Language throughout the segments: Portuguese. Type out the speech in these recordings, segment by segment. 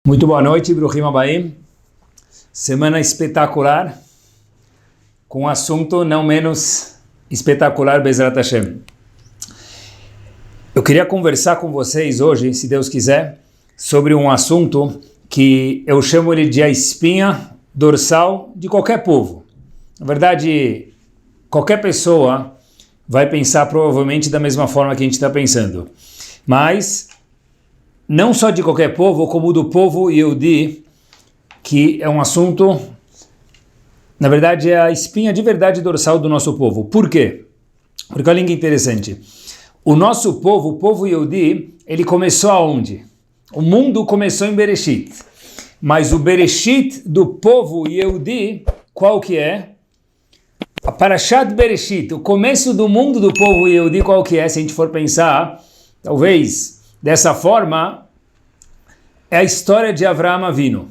Muito boa noite, Bruhim Abaim. Semana espetacular, com um assunto não menos espetacular, Bezrat Hashem. Eu queria conversar com vocês hoje, se Deus quiser, sobre um assunto que eu chamo ele de a espinha dorsal de qualquer povo. Na verdade, qualquer pessoa vai pensar provavelmente da mesma forma que a gente está pensando. Mas não só de qualquer povo, como do povo Yehudi, que é um assunto, na verdade, é a espinha de verdade dorsal do nosso povo. Por quê? Porque olha que interessante. O nosso povo, o povo Yehudi, ele começou aonde? O mundo começou em Bereshit. Mas o Bereshit do povo Yehudi, qual que é? A Parashat Bereshit, o começo do mundo do povo Yehudi, qual que é? Se a gente for pensar, talvez dessa forma, é a história de Avraham Avinu.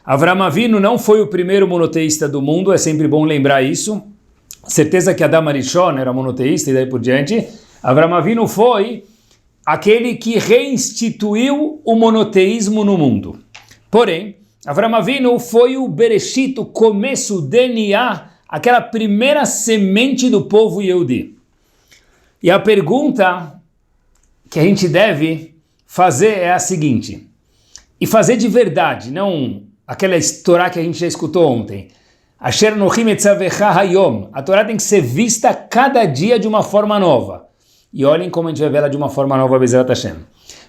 Avraham Avinu não foi o primeiro monoteísta do mundo, é sempre bom lembrar isso. Certeza que Adam Arishon era monoteísta e daí por diante. Avraham Avinu foi aquele que reinstituiu o monoteísmo no mundo. Porém, Avraham Avinu foi o Bereshit, o começo, o DNA, aquela primeira semente do povo Yehudi. E a pergunta que a gente deve fazer é a seguinte, e fazer de verdade, não aquela Torá que a gente já escutou ontem. Asher nochim etzavecha hayom. A Torá tem que ser vista cada dia de uma forma nova. E olhem como a gente vai ver ela de uma forma nova, Bezrat Hashem.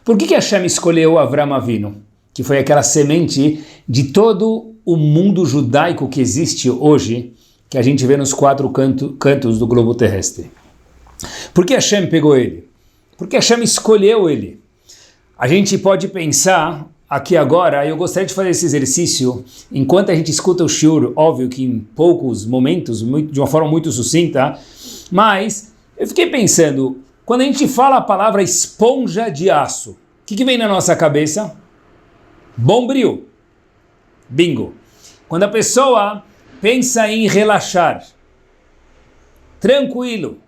Por que Hashem escolheu Avraham Avinu, que foi aquela semente de todo o mundo judaico que existe hoje, que a gente vê nos quatro cantos do globo terrestre? Por que Hashem pegou ele? Por que Hashem escolheu ele? A gente pode pensar aqui agora, eu gostaria de fazer esse exercício, enquanto a gente escuta o shiur, óbvio que em poucos momentos, de uma forma muito sucinta, mas eu fiquei pensando, quando a gente fala a palavra esponja de aço, o que vem na nossa cabeça? Bombril. Bingo. Quando a pessoa pensa em relaxar, tranquilo,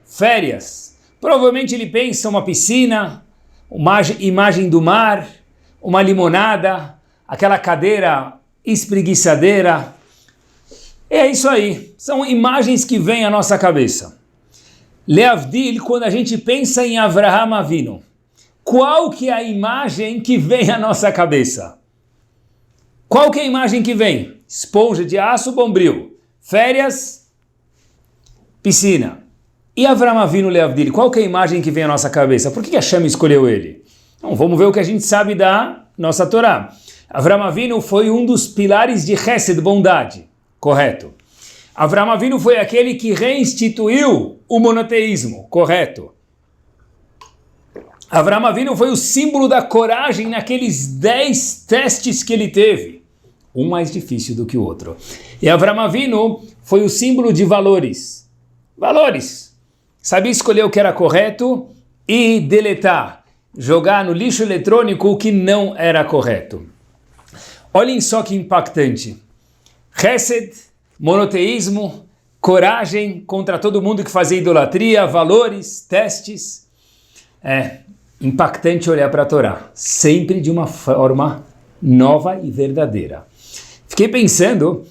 férias, provavelmente ele pensa uma piscina, uma imagem do mar, uma limonada, aquela cadeira espreguiçadeira. É isso aí, são imagens que vêm à nossa cabeça. Leavdil, quando a gente pensa em Avraham Avinu, qual que é a imagem que vem à nossa cabeça? Qual que é a imagem que vem? Esponja de aço, bombril. Férias, piscina. E Avraham Avinu Leavdil, qual que é a imagem que vem à nossa cabeça? Por que Hashem escolheu ele? Então, vamos ver o que a gente sabe da nossa Torá. Avraham Avinu foi um dos pilares de Chesed, bondade. Correto. Avraham Avinu foi aquele que reinstituiu o monoteísmo. Correto. Avraham Avinu foi o símbolo da coragem naqueles 10 testes que ele teve. Um mais difícil do que o outro. E Avraham Avinu foi o símbolo de valores. Valores. Sabia escolher o que era correto e deletar. Jogar no lixo eletrônico o que não era correto. Olhem só que impactante. Chesed, monoteísmo, coragem contra todo mundo que fazia idolatria, valores, testes. É impactante olhar para a Torá, sempre de uma forma nova e verdadeira. Fiquei pensando,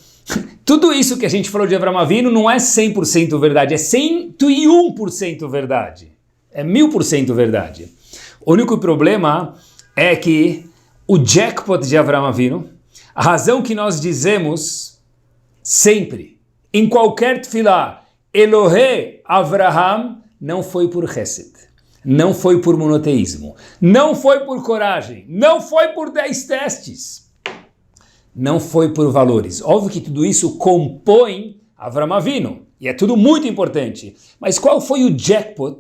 tudo isso que a gente falou de Avraham Avinu não é 100% verdade, é 101% verdade. É 1000% verdade. O único problema é que o jackpot de Avraham Avinu, a razão que nós dizemos sempre, em qualquer tefilá, Elohe Avraham, não foi por Chesed, não foi por monoteísmo, não foi por coragem, não foi por 10 testes, não foi por valores. Óbvio que tudo isso compõe Avraham Avinu, e é tudo muito importante. Mas qual foi o jackpot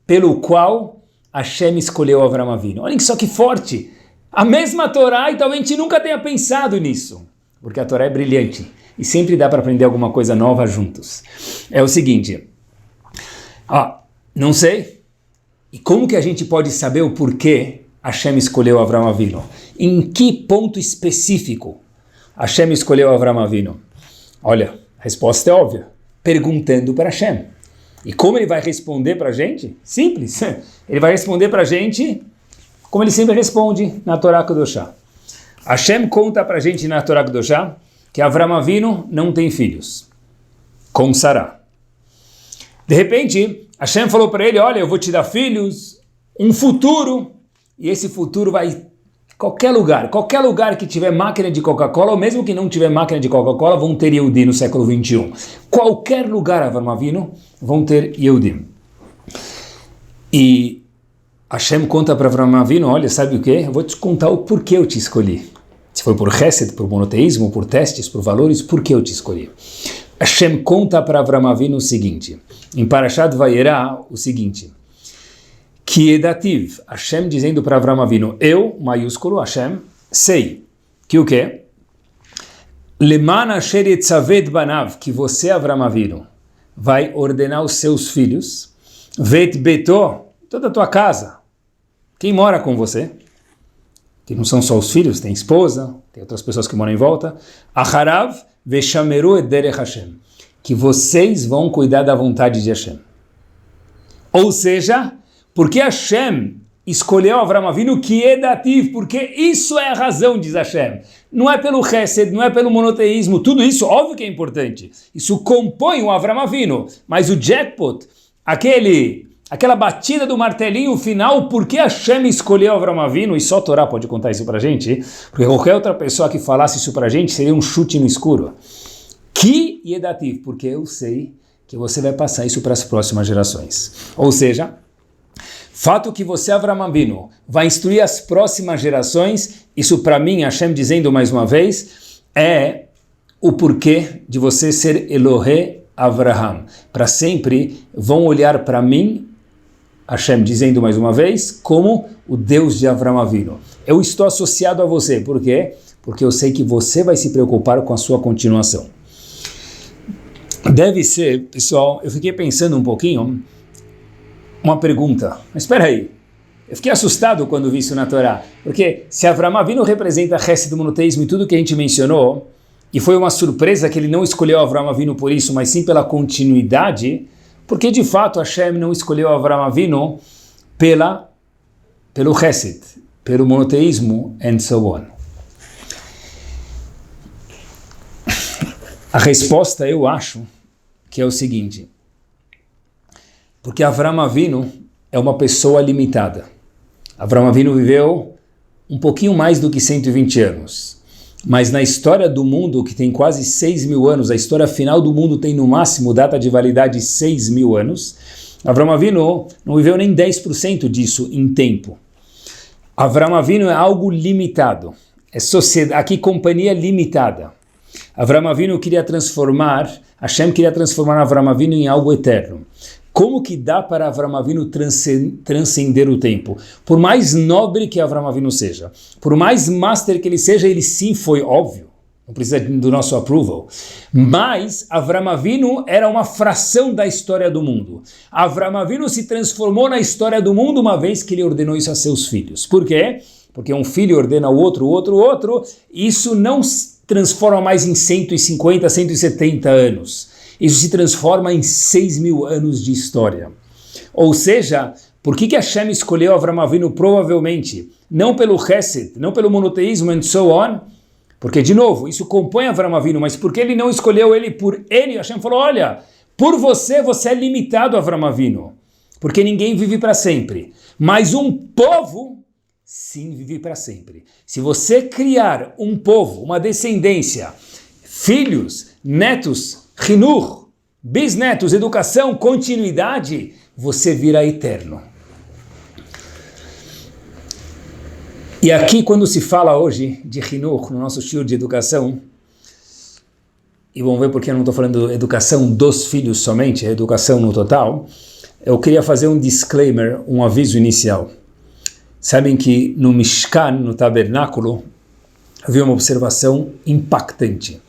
pelo qual Hashem escolheu Avraham Avinu? Olhem só que forte! A mesma Torá, e talvez a gente nunca tenha pensado nisso, porque a Torá é brilhante, e sempre dá para aprender alguma coisa nova juntos. É o seguinte, não sei, e como que a gente pode saber o porquê Hashem escolheu Avraham Avinu? Em que ponto específico Hashem escolheu Avraham Avinu? Olha, a resposta é óbvia, perguntando para Hashem. E como ele vai responder para a gente? Simples. Ele vai responder para a gente como ele sempre responde na Torá Kedoshá. Hashem conta para a gente na Torá Kedoshá que Avram Avinu não tem filhos, com Sará. De repente, Hashem falou para ele, olha, eu vou te dar filhos, um futuro, e esse futuro vai... Qualquer lugar que tiver máquina de Coca-Cola, ou mesmo que não tiver máquina de Coca-Cola, vão ter Yehudim no século 21. Qualquer lugar, Avram Avinu, vão ter Yehudim. E Hashem conta para Avram Avinu, olha, sabe o quê? Eu vou te contar o porquê eu te escolhi. Se foi por Chesed, por monoteísmo, por testes, por valores, por que eu te escolhi? Hashem conta para Avram Avinu o seguinte, em Parashat Vayera, o seguinte, que Edativ, Hashem dizendo para Avram Avinu, eu, maiúsculo, Hashem, sei, que o quê? Leman asher yetzaved banav, que você, Avram Avinu, vai ordenar os seus filhos, vet beto, toda a tua casa, quem mora com você, que não são só os filhos, tem esposa, tem outras pessoas que moram em volta, acharav veshameru et derech Hashem, que vocês vão cuidar da vontade de Hashem. Ou seja, porque Hashem escolheu Avram Avinu que é dativo, porque isso é a razão, diz Hashem. Não é pelo Chesed, não é pelo monoteísmo, tudo isso, óbvio que é importante. Isso compõe o Avram Avinu, mas o jackpot, aquela batida do martelinho final, por que Hashem escolheu Avram Avinu, e só a Torá pode contar isso pra gente, porque qualquer outra pessoa que falasse isso pra gente seria um chute no escuro. Que é dativo, porque eu sei que você vai passar isso para as próximas gerações. Ou seja, fato que você, Avram Avinu, vai instruir as próximas gerações, isso para mim, Hashem dizendo mais uma vez, é o porquê de você ser Elohe Avraham. Para sempre vão olhar para mim, Hashem dizendo mais uma vez, como o Deus de Avram Avinu. Eu estou associado a você, por quê? Porque eu sei que você vai se preocupar com a sua continuação. Deve ser, pessoal, eu fiquei pensando um pouquinho, uma pergunta, mas espera aí, eu fiquei assustado quando vi isso na Torá, porque se Avram Avinu representa a Chesed do monoteísmo e tudo que a gente mencionou, e foi uma surpresa que ele não escolheu Avram Avinu por isso, mas sim pela continuidade, porque de fato Hashem não escolheu Avram Avinu pelo Chesed, pelo monoteísmo and so on. A resposta eu acho que é o seguinte, porque Avram Avinu é uma pessoa limitada. Avram Avinu viveu um pouquinho mais do que 120 anos. Mas na história do mundo, que tem quase 6.000 anos, a história final do mundo tem no máximo data de validade 6.000 anos, Avram Avinu não viveu nem 10% disso em tempo. Avram Avinu é algo limitado. É sociedade, aqui companhia limitada. Avram Avinu Hashem queria transformar Avram Avinu em algo eterno. Como que dá para Avram Avinu transcender o tempo? Por mais nobre que Avram Avinu seja, por mais master que ele seja, ele sim foi óbvio, não precisa do nosso approval, mas Avram Avinu era uma fração da história do mundo. Avram Avinu se transformou na história do mundo uma vez que ele ordenou isso a seus filhos. Por quê? Porque um filho ordena o outro, isso não transforma mais em 150, 170 anos. Isso se transforma em 6.000 anos de história. Ou seja, por que Hashem escolheu Avram Avinu provavelmente? Não pelo Chesed, não pelo monoteísmo and so on, porque de novo, isso compõe Avram Avinu, mas por que ele não escolheu ele por ele? Hashem falou, olha, por você é limitado, Avram Avinu, porque ninguém vive para sempre. Mas um povo, sim, vive para sempre. Se você criar um povo, uma descendência, filhos, netos, Hinur, bisnetos, educação, continuidade, você virá eterno. E aqui, quando se fala hoje de Hinur, no nosso shiur de educação, e vamos ver porque eu não estou falando educação dos filhos somente, é educação no total, eu queria fazer um disclaimer, um aviso inicial. Sabem que no Mishkan, no tabernáculo, havia uma observação impactante.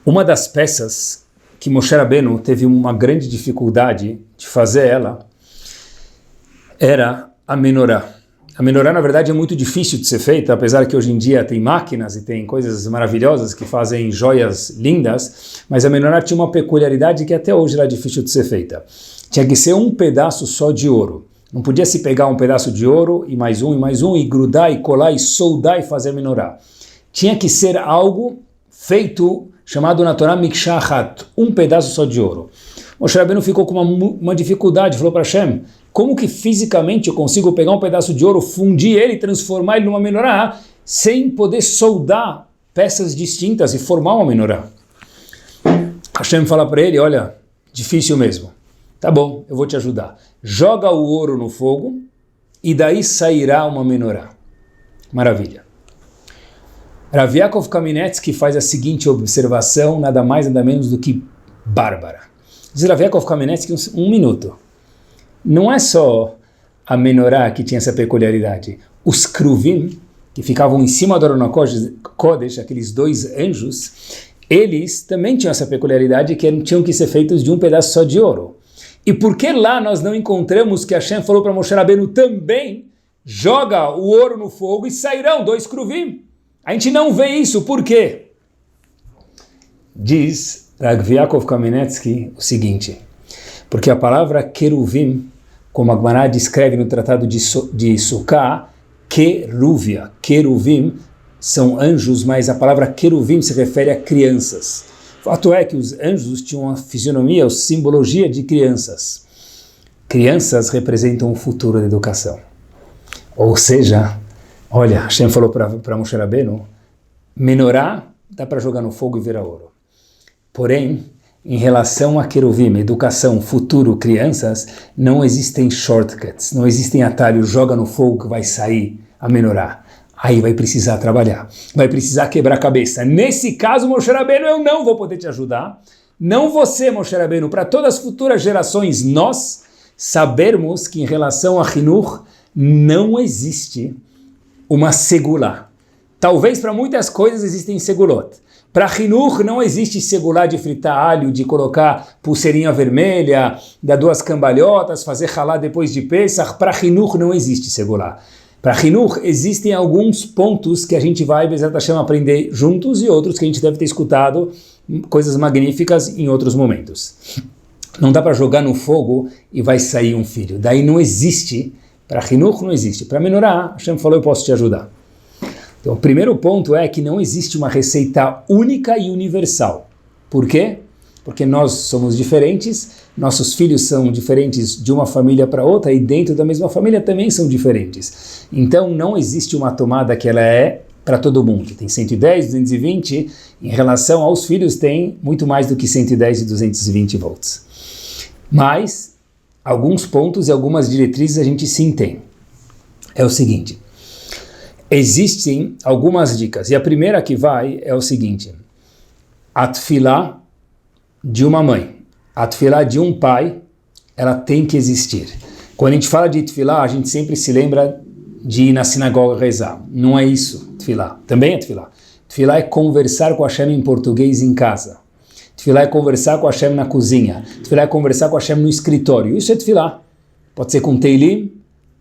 Uma das peças que Moshe Rabbeinu teve uma grande dificuldade de fazer ela era a menorá. A menorá, na verdade, é muito difícil de ser feita, apesar que hoje em dia tem máquinas e tem coisas maravilhosas que fazem joias lindas, mas a menorá tinha uma peculiaridade que até hoje era difícil de ser feita. Tinha que ser um pedaço só de ouro. Não podia se pegar um pedaço de ouro e mais um, e grudar, e colar, e soldar e fazer a menorá. tinha que ser algo feito, chamado na Torá Mikshahat, um pedaço só de ouro. Moshe Rabbeinu ficou com uma dificuldade, falou para Hashem, como que fisicamente eu consigo pegar um pedaço de ouro, fundir ele, transformar ele numa menorá, sem poder soldar peças distintas e formar uma menorá? Hashem fala para ele, olha, difícil mesmo. Tá bom, eu vou te ajudar. Joga o ouro no fogo e daí sairá uma menorá. Maravilha. Rav Yaakov Kamenetsky faz a seguinte observação, nada mais nada menos do que bárbara. Diz Rav Yaakov Kamenetsky um minuto. Não é só a menorá que tinha essa peculiaridade. Os kruvim, que ficavam em cima do Aron Kodesh, aqueles dois anjos, eles também tinham essa peculiaridade que tinham que ser feitos de um pedaço só de ouro. E por que lá nós não encontramos que Hashem falou para Moshe Rabbeinu também, joga o ouro no fogo e sairão dois kruvim? A gente não vê isso, por quê? Diz Rav Yaakov Kamenetsky o seguinte, porque a palavra queruvim, como a Gemara descreve no tratado de Sukkah, queruvia, queruvim são anjos, mas a palavra queruvim se refere a crianças. O fato é que os anjos tinham uma fisionomia, ou simbologia de crianças. Crianças representam o futuro da educação. Ou seja, olha, Hashem falou para Moshe Rabbeinu, menorá dá para jogar no fogo e virar ouro. Porém, em relação a queruvim, educação, futuro, crianças, não existem shortcuts, não existem atalhos, joga no fogo que vai sair a menorá. Aí vai precisar trabalhar, vai precisar quebrar a cabeça. Nesse caso, Moshe Rabbeinu, eu não vou poder te ajudar. Não você, Moshe Rabbeinu, para todas as futuras gerações, nós sabermos que em relação a Hinur não existe uma segulá. Talvez para muitas coisas existem segulot. Para Hinur não existe segulá de fritar alho, de colocar pulseirinha vermelha, dar duas cambalhotas, fazer halá depois de Pesach. Para Hinur não existe segulá. Para Hinur existem alguns pontos que a gente vai, Bezerra Hashem, aprender juntos e outros que a gente deve ter escutado coisas magníficas em outros momentos. Não dá para jogar no fogo e vai sair um filho. Daí não existe, para Hinur não existe. Para menorá, Hashem falou, eu posso te ajudar. Então o primeiro ponto é que não existe uma receita única e universal. Por quê? Porque nós somos diferentes, nossos filhos são diferentes de uma família para outra e dentro da mesma família também são diferentes. Então não existe uma tomada que ela é para todo mundo. Tem 110, 220, em relação aos filhos tem muito mais do que 110 e 220 volts. Mas alguns pontos e algumas diretrizes a gente sim tem. É o seguinte, existem algumas dicas e a primeira que vai é o seguinte, a tefilá de uma mãe, a tefilá de um pai, ela tem que existir. Quando a gente fala de tefilá, a gente sempre se lembra de ir na sinagoga rezar. Não é isso, tefilá. Também é tefilá. Tefilá é conversar com Hashem em português em casa. Tefilá é conversar com Hashem na cozinha. Tefilá é conversar com Hashem no escritório. Isso é tefilá. Pode ser com teilim,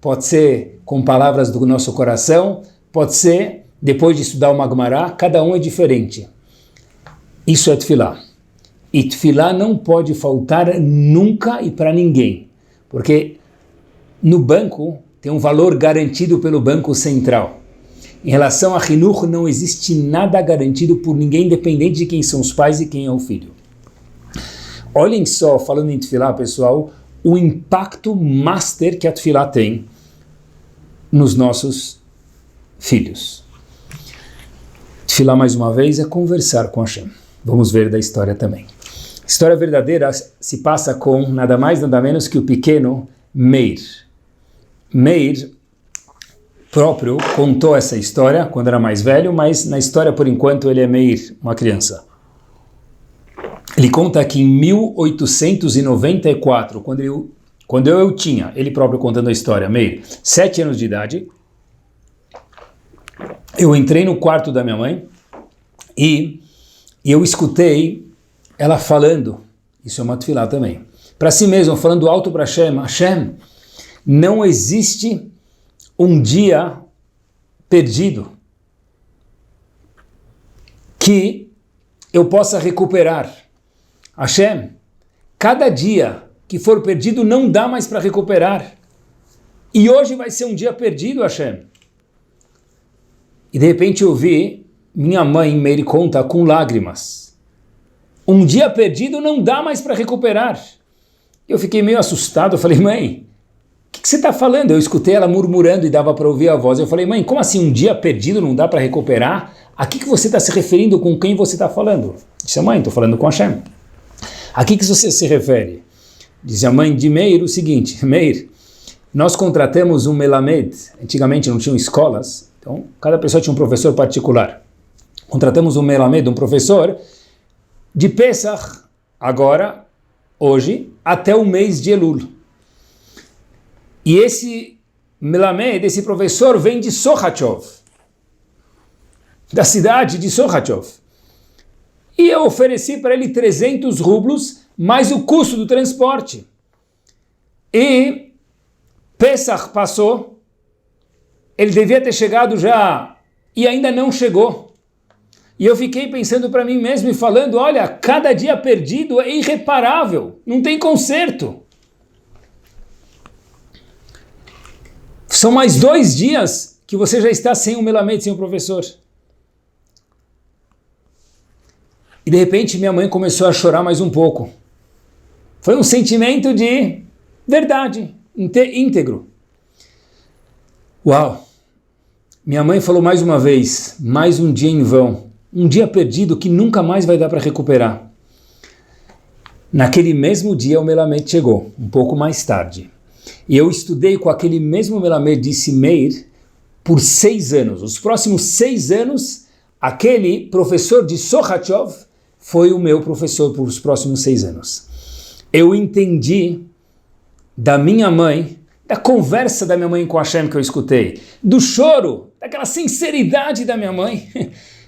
pode ser com palavras do nosso coração, pode ser depois de estudar uma Gemara, cada um é diferente. Isso é tefilá. E tefilá não pode faltar nunca e para ninguém, porque no banco tem um valor garantido pelo Banco Central. Em relação a Hinur, não existe nada garantido por ninguém, independente de quem são os pais e quem é o filho. Olhem só, falando em tefilá, pessoal, o impacto master que a tefilá tem nos nossos filhos. Tefilá, mais uma vez, é conversar com Hashem. Vamos ver da história também. A história verdadeira se passa com nada mais, nada menos que o pequeno Meir. Meir próprio contou essa história quando era mais velho, mas na história, por enquanto, ele é Meir, uma criança. Ele conta que em 1894, quando eu tinha, ele próprio contando a história, Meir, 7 anos de idade, eu entrei no quarto da minha mãe e eu escutei ela falando, isso é uma tefilá também, para si mesma, falando alto para Hashem, Hashem, não existe um dia perdido que eu possa recuperar. Hashem, cada dia que for perdido não dá mais para recuperar. E hoje vai ser um dia perdido, Hashem. E de repente eu vi minha mãe me conta com lágrimas. Um dia perdido não dá mais para recuperar. Eu fiquei meio assustado, eu falei, mãe, o que você está falando? Eu escutei ela murmurando e dava para ouvir a voz. Eu falei, mãe, como assim um dia perdido não dá para recuperar? A que você está se referindo, com quem você está falando? Disse a mãe, estou falando com Hashem. A que você se refere? Diz a mãe de Meir o seguinte, Meir, nós contratamos um melamed, antigamente não tinham escolas, então cada pessoa tinha um professor particular. Contratamos um melamed, um professor, de Pesach, agora, hoje, até o mês de Elul. E esse melamed, esse professor, vem de Sochachov, da cidade de Sochachov. E eu ofereci para ele 300 rublos, mais o custo do transporte. E Pesach passou, ele devia ter chegado já, e ainda não chegou. E eu fiquei pensando para mim mesmo e falando, olha, cada dia perdido é irreparável, não tem conserto. São mais 2 dias que você já está sem o melamed, sem o professor. E de repente minha mãe começou a chorar mais um pouco. Foi um sentimento de verdade, íntegro. Uau! Minha mãe falou mais uma vez, mais um dia em vão, um dia perdido que nunca mais vai dar para recuperar. Naquele mesmo dia o melamed chegou, um pouco mais tarde. E eu estudei com aquele mesmo melamed, disse Meir, por 6 anos. Os próximos 6 anos, aquele professor de Sochachov foi o meu professor por os próximos 6 anos. Eu entendi da minha mãe, da conversa da minha mãe com Hashem que eu escutei, do choro, daquela sinceridade da minha mãe,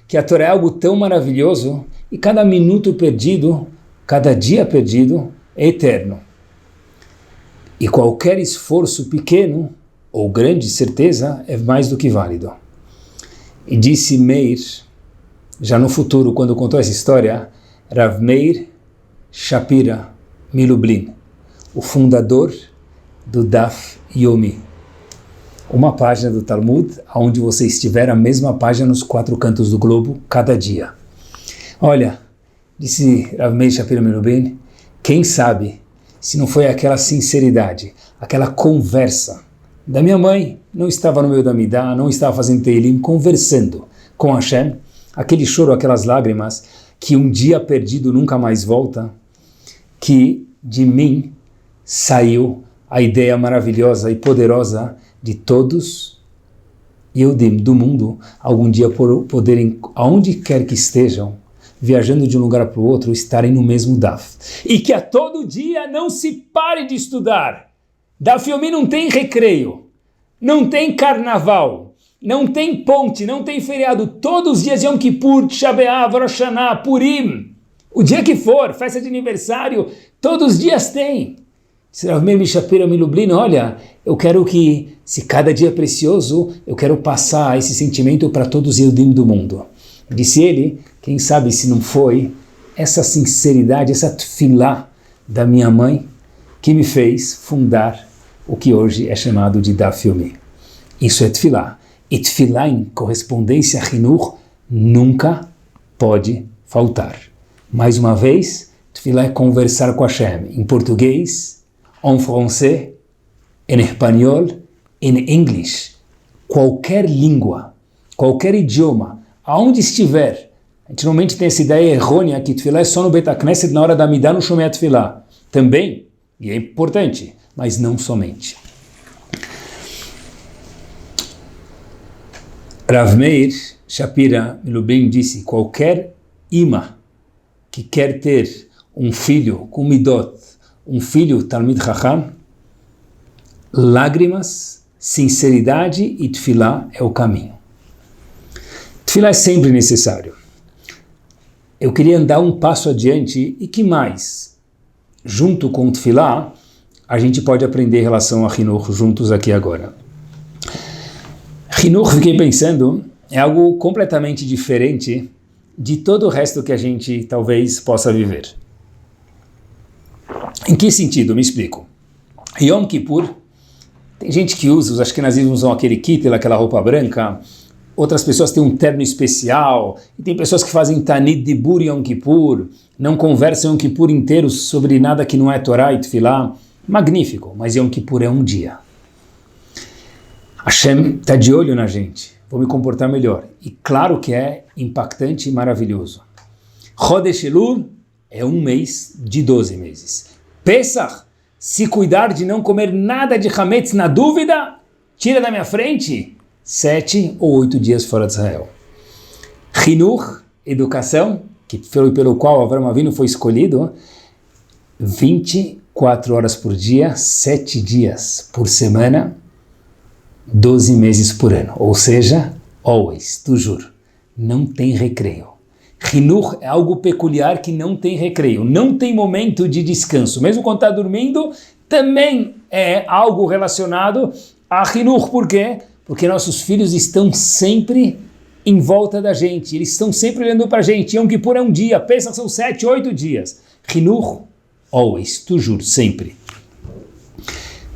que a Torá é algo tão maravilhoso e cada minuto perdido, cada dia perdido é eterno. E qualquer esforço pequeno ou grande certeza é mais do que válido. E disse Meir, já no futuro, quando contou essa história, Rav Meir Shapira Milublin, o fundador do Daf Yomi, uma página do Talmud, onde você estiver, a mesma página nos 4 cantos do globo, cada dia. Olha, disse Rav Meir Shapira Milublin, quem sabe se não foi aquela sinceridade, aquela conversa da minha mãe, não estava no meio da Midah, não estava fazendo Teilim, conversando com Hashem, aquele choro, aquelas lágrimas, que um dia perdido nunca mais volta, que de mim saiu a ideia maravilhosa e poderosa de todos Yehudim do mundo, algum dia poderem, aonde quer que estejam, viajando de um lugar para o outro, estarem no mesmo Daf. E que a todo dia não se pare de estudar. Daf Yomi não tem recreio, não tem carnaval, não tem ponte, não tem feriado. Todos os dias Yom Kippur, Tisha B'Av, Rosh Hashanah, Purim, o dia que for, festa de aniversário, todos os dias tem. Rav Meir Shapira Milublin, olha, eu quero que, se cada dia é precioso, eu quero passar esse sentimento para todos os Yehudim do mundo. Disse ele, quem sabe se não foi essa sinceridade, essa tefilá da minha mãe que me fez fundar o que hoje é chamado de Daf Yomi. Isso é tefilá. E tefilá em correspondência a Hinur nunca pode faltar. Mais uma vez, tefilá é conversar com Hashem em português, em francês, em espanhol, em inglês. Qualquer língua, qualquer idioma, aonde estiver. A gente normalmente tem essa ideia errônea que tefilá é só no Beit HaKnesset na hora da Midah no Shomei Tefilá. Também, e é importante, mas não somente. Rav Meir Shapira Milublin disse, qualquer imã que quer ter um filho com midot, um filho Talmid Chacham, lágrimas, sinceridade e tefilá é o caminho. Tefilá é sempre necessário. Eu queria andar um passo adiante e que mais? Junto com o tefilá, a gente pode aprender em relação a Hinur juntos aqui agora. Hinur, fiquei pensando, é algo completamente diferente de todo o resto que a gente talvez possa viver. Em que sentido? Me explico. Yom Kippur, tem gente que usa, os ashkenazim usam aquele kittel, aquela roupa branca, outras pessoas têm um terno especial, e tem pessoas que fazem Tanit Dibur Yom Kippur, não conversam Yom Kippur inteiro sobre nada que não é Torá e Tefilá. Magnífico, mas Yom Kippur é um dia. Hashem está de olho na gente, vou me comportar melhor. E claro que é impactante e maravilhoso. Chodesh Elul é um mês de 12 meses. Pesach, se cuidar de não comer nada de Hametz na dúvida, tira da minha frente 7 ou 8 dias fora de Israel. Chinuch, educação, que foi pelo qual Avraham Avinu foi escolhido, 24 horas por dia, 7 dias por semana, 12 meses por ano. Ou seja, always, tu juro, não tem recreio. Chinuch é algo peculiar que não tem recreio, não tem momento de descanso. Mesmo quando está dormindo, também é algo relacionado a Chinuch. Por quê? Porque nossos filhos estão sempre em volta da gente, eles estão sempre olhando para a gente. Yom Kippur é um dia, Pesach são 7, 8 dias. Chinuch, always, tu juro, sempre.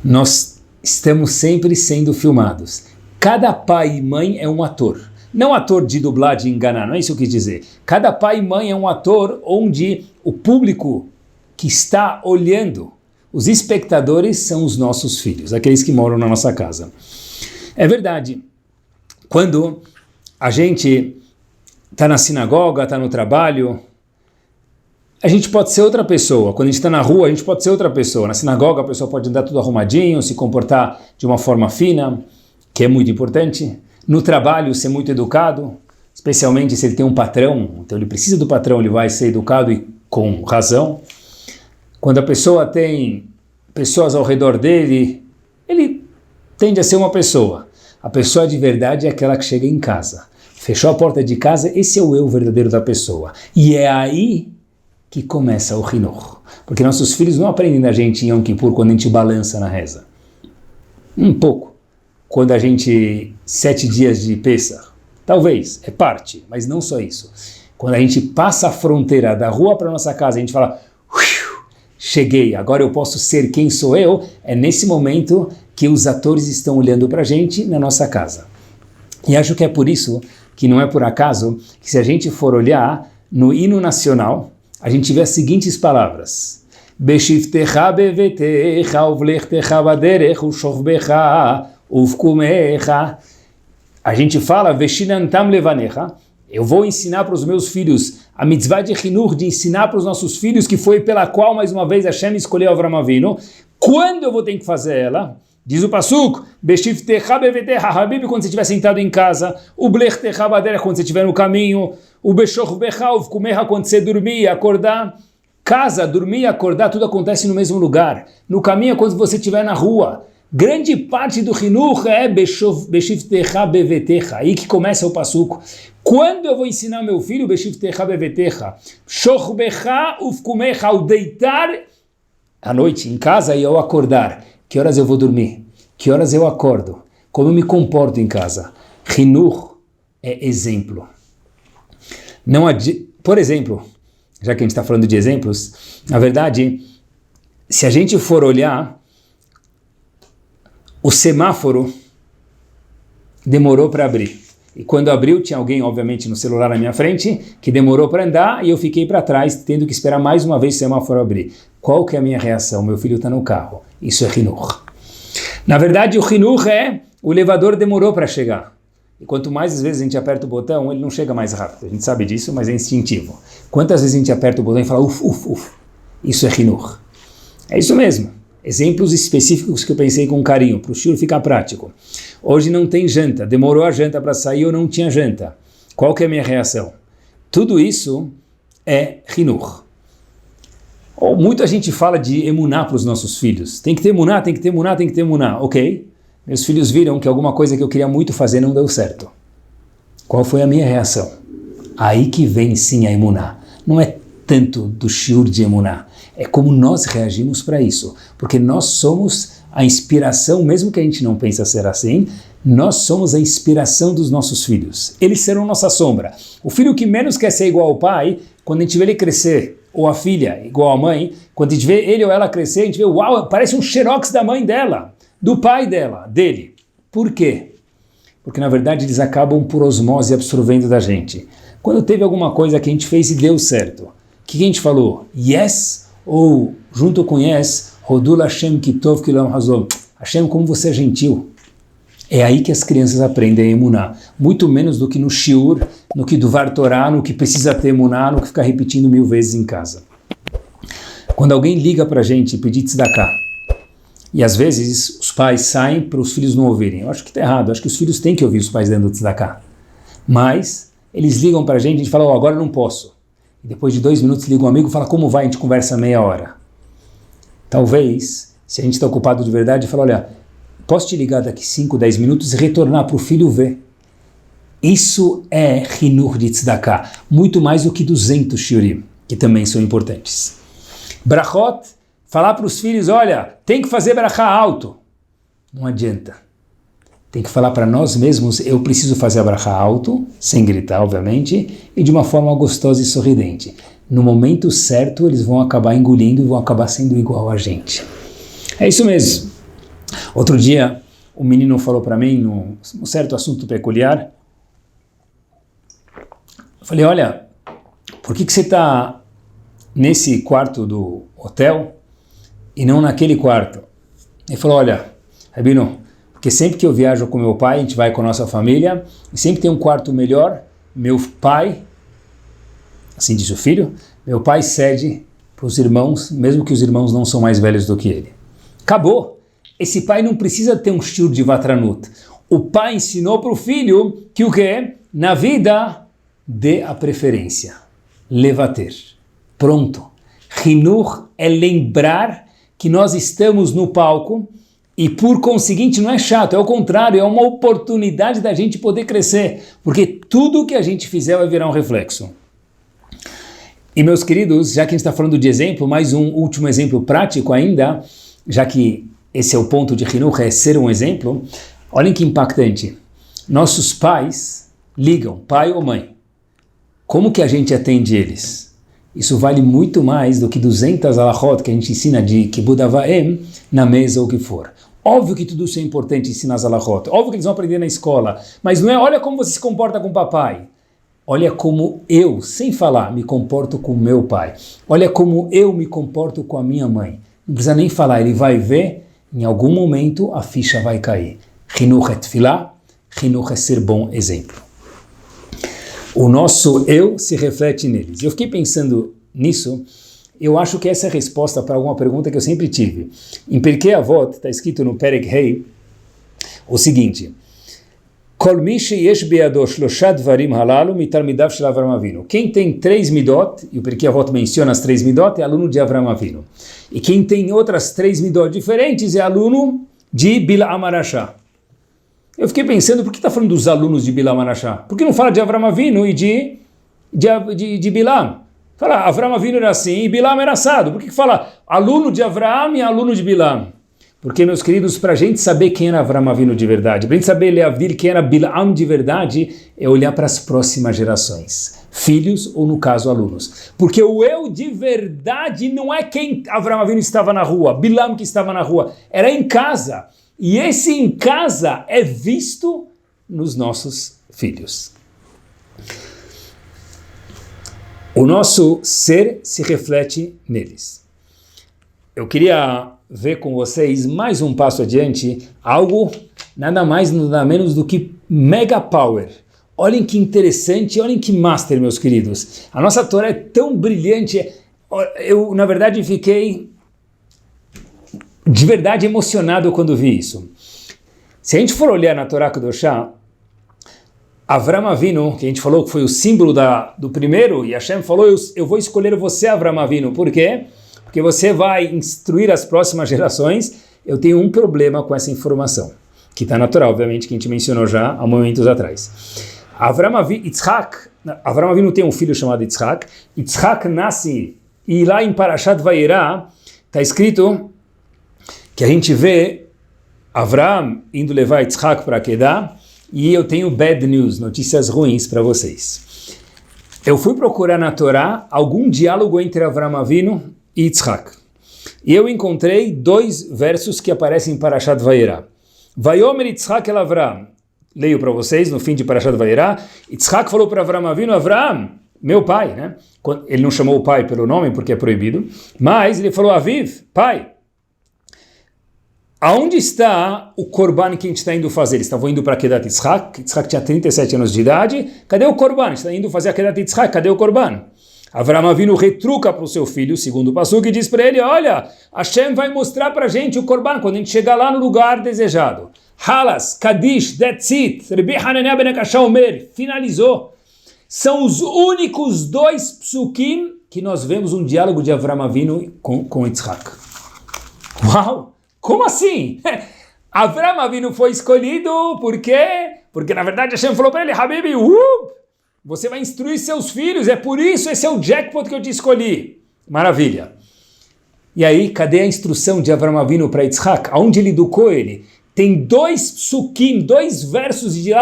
Nós estamos sempre sendo filmados. Cada pai e mãe é um ator. Não ator de dublar, de enganar, não é isso que eu quis dizer. Cada pai e mãe é um ator onde o público que está olhando, os espectadores são os nossos filhos, aqueles que moram na nossa casa. É verdade, quando a gente está na sinagoga, está no trabalho, a gente pode ser outra pessoa. Quando a gente está na rua, a gente pode ser outra pessoa. Na sinagoga, a pessoa pode andar tudo arrumadinho, se comportar de uma forma fina, que é muito importante. No trabalho, ser muito educado, especialmente se ele tem um patrão, então ele precisa do patrão, ele vai ser educado e com razão. Quando a pessoa tem pessoas ao redor dele, ele tende a ser uma pessoa. A pessoa de verdade é aquela que chega em casa. Fechou a porta de casa, esse é o eu verdadeiro da pessoa. E é aí que começa o Chinuch. Porque nossos filhos não aprendem da gente em Yom Kippur quando a gente balança na reza. Um pouco. Quando a gente, 7 dias de Pesach, talvez, é parte, mas não só isso. Quando a gente passa a fronteira da rua para a nossa casa, a gente fala, cheguei, agora eu posso ser quem sou eu, é nesse momento que os atores estão olhando para a gente na nossa casa. E acho que é por isso que não é por acaso que se a gente for olhar no hino nacional, a gente vê as seguintes palavras. Beshivtecha bevetecha uvlechtecha baderech ushocbecha uvkumecha. A gente fala veshinantam levanecha. Eu vou ensinar para os meus filhos a mitzvah de Chinuch, de ensinar para os nossos filhos, que foi pela qual, mais uma vez, Hashem escolheu Avraham Avinu. Quando eu vou ter que fazer ela? Diz o Pasuk, Beshivtecha bevetecha, Habib, quando você estiver sentado em casa, o Blechtecha baderech, quando você estiver no caminho, o Beshocbecha uvkumecha, quando você dormir e acordar. Casa, dormir e acordar, tudo acontece no mesmo lugar. No caminho é quando você estiver na rua. Grande parte do Chinuch é Beshivtecha bevetecha, aí que começa o passuco. Quando eu vou ensinar meu filho Beshivtecha bevetecha, Shochbecha uvkumecha, ao deitar à noite em casa e ao acordar, que horas eu vou dormir? Que horas eu acordo? Como eu me comporto em casa? Chinuch é exemplo. Não por exemplo, já que a gente está falando de exemplos, na verdade, se a gente for olhar, o semáforo demorou para abrir. E quando abriu, tinha alguém, obviamente, no celular na minha frente, que demorou para andar, e eu fiquei para trás, tendo que esperar mais uma vez o semáforo abrir. Qual que é a minha reação? Meu filho está no carro. Isso é Chinuch. Na verdade, o Chinuch é, o elevador demorou para chegar. E quanto mais vezes a gente aperta o botão, ele não chega mais rápido. A gente sabe disso, mas é instintivo. Quantas vezes a gente aperta o botão e fala, uf, uf, uf. Isso é Chinuch. É isso mesmo. Exemplos específicos que eu pensei com carinho, para o shiur ficar prático. Hoje não tem janta, demorou a janta para sair ou não tinha janta. Qual que é a minha reação? Tudo isso é Chinuch. Ou muita gente fala de emuná para os nossos filhos. Tem que ter emuná, tem que ter emuná, tem que ter emuná. Ok, meus filhos viram que alguma coisa que eu queria muito fazer não deu certo. Qual foi a minha reação? Aí que vem sim a emuná. Não é tanto do shiur de emuná. É como nós reagimos para isso, porque nós somos a inspiração, mesmo que a gente não pense ser assim, nós somos a inspiração dos nossos filhos. Eles serão nossa sombra. O filho que menos quer ser igual ao pai, quando a gente vê ele crescer, ou a filha igual à mãe, quando a gente vê ele ou ela crescer, a gente vê, uau, parece um xerox da mãe dela, do pai dela, dele. Por quê? porque na verdade eles acabam por osmose absorvendo da gente. Quando teve alguma coisa que a gente fez e deu certo, o que a gente falou? Yes? Ou, junto com yes, Hodul Hashem Kitov Kilam Hazom. Hashem, como você é gentil. É aí que as crianças aprendem a emuná. Muito menos do que no shiur, no que Duvar Torá, no que precisa ter emuná, no que ficar repetindo 1000 vezes em casa. Quando alguém liga para a gente e pedir tzedakah, e às vezes os pais saem para os filhos não ouvirem. Eu acho que está errado, eu acho que os filhos têm que ouvir os pais dando tzedakah. Mas eles ligam para a gente fala, oh, agora eu não posso. E depois de 2 minutos liga um amigo e fala, como vai? A gente conversa meia hora. Talvez, se a gente está ocupado de verdade, fala, olha, posso te ligar daqui 5, 10 minutos e retornar para o filho ver. Isso é Hinur de tzedakah, muito mais do que 200 shiurim, que também são importantes. Brachot, falar para os filhos, olha, tem que fazer brachá alto. Não adianta. Tem que falar para nós mesmos, eu preciso fazer a brachá alto, sem gritar, obviamente, e de uma forma gostosa e sorridente. No momento certo, eles vão acabar engolindo e vão acabar sendo igual a gente. É isso mesmo. Outro dia, um menino falou para mim, num certo assunto peculiar, eu falei, olha, por que você está nesse quarto do hotel e não naquele quarto? Ele falou, olha, Rabino, porque sempre que eu viajo com meu pai, a gente vai com a nossa família, e sempre tem um quarto melhor, meu pai, assim disse o filho, meu pai cede para os irmãos, mesmo que os irmãos não são mais velhos do que ele. Acabou. Esse pai não precisa ter um shiur de Vatranut. O pai ensinou para o filho que o quê? Na vida, dê a preferência. Levater. Pronto. Hinur é lembrar que nós estamos no palco e, por conseguinte, não é chato, é o contrário, é uma oportunidade da gente poder crescer, porque tudo que a gente fizer vai virar um reflexo. E, meus queridos, já que a gente está falando de exemplo, mais um último exemplo prático ainda, já que esse é o ponto de Hinur, é ser um exemplo, olhem que impactante. Nossos pais ligam, pai ou mãe. Como que a gente atende eles? Isso vale muito mais do que 200 alachot que a gente ensina de Kibud Avaim na mesa ou o que for. Óbvio que tudo isso é importante ensinar as alachot, óbvio que eles vão aprender na escola, mas não é olha como você se comporta com o papai. Olha como eu, sem falar, me comporto com meu pai. Olha como eu me comporto com a minha mãe. Não precisa nem falar, ele vai ver, em algum momento a ficha vai cair. Hinur é tefilá, Hinur é ser bom exemplo. O nosso eu se reflete neles. Eu fiquei pensando nisso, eu acho que essa é a resposta para alguma pergunta que eu sempre tive. Em Pirkei Avot, está escrito no Perek Hei, o seguinte, quem tem 3 midot, e o Pirkei Avot menciona as 3 midot, é aluno de Avram Avinu. E quem tem outras 3 midot diferentes é aluno de Bilam Arashá. Eu fiquei pensando, por que está falando dos alunos de Bilam Arashá? Por que não fala de Avram Avinu e de Bilam? Fala, Avram Avinu era assim e Bilam era assado. Por que fala aluno de Avram e aluno de Bilam? Porque, meus queridos, para a gente saber quem era Avram Avinu de verdade, para a gente saber Leavdil quem era Bilam de verdade, é olhar para as próximas gerações, filhos ou, no caso, alunos. Porque o eu de verdade não é quem Avram Avinu estava na rua, Bilam que estava na rua, era em casa. E esse em casa é visto nos nossos filhos. O nosso ser se reflete neles. Eu queria ver com vocês mais um passo adiante, algo nada mais, nada menos do que mega power. Olhem que interessante, olhem que master, meus queridos. A nossa Torá é tão brilhante. Eu, na verdade, fiquei de verdade emocionado quando vi isso. Se a gente for olhar na Torá Kedoshá, Avram Avinu, que a gente falou que foi o símbolo do primeiro, e Hashem falou, eu vou escolher você, Avram Avinu. Por quê? Porque você vai instruir as próximas gerações. Eu tenho um problema com essa informação, que está natural, obviamente, que a gente mencionou já há momentos atrás. Avram Avinu tem um filho chamado Yitzhak. Yitzhak nasce, e lá em Parashat Vayera, está escrito que a gente vê Avram indo levar Yitzhak para Akedah, e eu tenho bad news, notícias ruins para vocês. Eu fui procurar na Torá algum diálogo entre Avram Avinu e Yitzhak. E eu encontrei 2 versos que aparecem em Parashat Vayera. Vayomer Yitzhak el Avram. leio para vocês no fim de Parashat Vayera, Yitzhak falou para Avram Avinu, Avram, meu pai, né? Ele não chamou o pai pelo nome porque é proibido, mas ele falou, Aviv, pai, aonde está o Korban que a gente está indo fazer? Eles estavam indo para Kedat Yitzhak, Yitzhak tinha 37 anos de idade, cadê o Korban? A gente está indo fazer a Kedat Yitzhak, cadê o Korban? Avram Avinu retruca para o seu filho, segundo o Pasuk, e diz para ele, olha, Hashem vai mostrar para a gente o Korban quando a gente chegar lá no lugar desejado. Halas, Kadish, that's it, Rebi Hananiah ben Akashá Omer, finalizou. São os únicos dois psukim que nós vemos um diálogo de Avram Avinu com Yitzhak. Uau! Como assim? Avram Avinu foi escolhido por quê? Porque na verdade Hashem falou para ele, Habibi, você vai instruir seus filhos, é por isso, esse é o jackpot que eu te escolhi. Maravilha. E aí, cadê a instrução de Avram Avinu para Yitzhak? Aonde ele educou ele? Tem dois psukim, dois versos de